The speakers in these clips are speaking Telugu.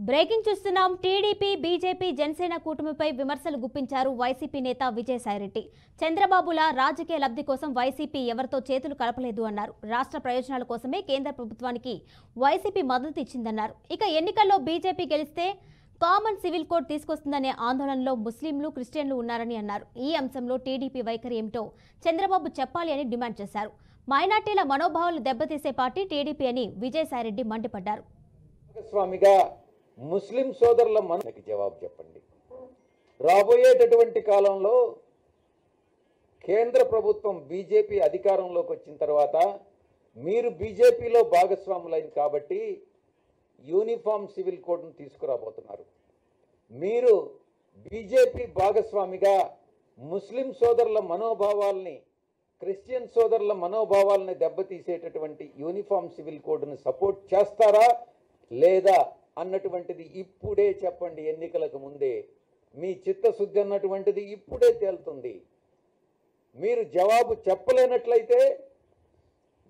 బ్రేకింగ్ చూస్తున్నాం. టీడీపీ, బీజేపీ, జనసేన కూటమిపై విమర్శలు గుప్పించారు వైసీపీ నేత విజయసాయిరెడ్డి. చంద్రబాబుల రాజకీయ లబ్ధి కోసం వైసీపీ ఎవరితో చేతులు కలపలేదు అన్నారు. రాష్ట్ర ప్రయోజనాల కోసమే కేంద్ర ప్రభుత్వానికి వైసీపీ మద్దతు ఇచ్చిందన్నారు. ఇక ఎన్నికల్లో బీజేపీ గెలిస్తే కామన్ సివిల్ కోడ్ తీసుకొస్తుందనే ఆందోళనలో ముస్లింలు, క్రిస్టియన్లు ఉన్నారని అన్నారు. ఈ అంశంలో టీడీపీ వైఖరి ఏమిటో చంద్రబాబు చెప్పాలి అని డిమాండ్ చేశారు. మైనార్టీల మనోభావాలు దెబ్బతీసే పార్టీ టీడీపీ అని విజయసాయిరెడ్డి మండిపడ్డారు. స్వామిగా ముస్లిం సోదరుల మనకి జవాబు చెప్పండి. రాబోయేటటువంటి కాలంలో కేంద్ర ప్రభుత్వం బీజేపీ అధికారంలోకి వచ్చిన తర్వాత మీరు బీజేపీలో భాగస్వాములైంది కాబట్టి యూనిఫామ్ సివిల్ కోడ్ను తీసుకురాబోతున్నారు. మీరు బీజేపీ భాగస్వామిగా ముస్లిం సోదరుల మనోభావాల్ని, క్రిస్టియన్ సోదరుల మనోభావాలని దెబ్బతీసేటటువంటి యూనిఫామ్ సివిల్ కోడ్ను సపోర్ట్ చేస్తారా లేదా అన్నటువంటిది ఇప్పుడే చెప్పండి. ఎన్నికలకు ముందే మీ చిత్తశుద్ధి అన్నటువంటిది ఇప్పుడే తేలుతుంది. మీరు జవాబు చెప్పలేనట్లయితే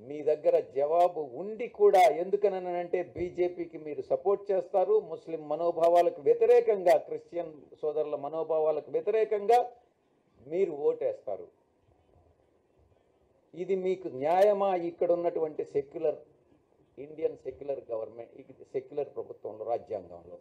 మీ దగ్గర జవాబు ఉండి కూడా ఎందుకనంటే బీజేపీకి మీరు సపోర్ట్ చేస్తారు, ముస్లిం మనోభావాలకు వ్యతిరేకంగా, క్రిస్టియన్ సోదరుల మనోభావాలకు వ్యతిరేకంగా మీరు ఓటేస్తారు. ఇది మీకు న్యాయమా? ఇక్కడ ఉన్నటువంటి ఇండియన్ సెక్యులర్ గవర్నమెంట్, సెక్యులర్ ప్రభుత్వంలో, రాజ్యాంగంలో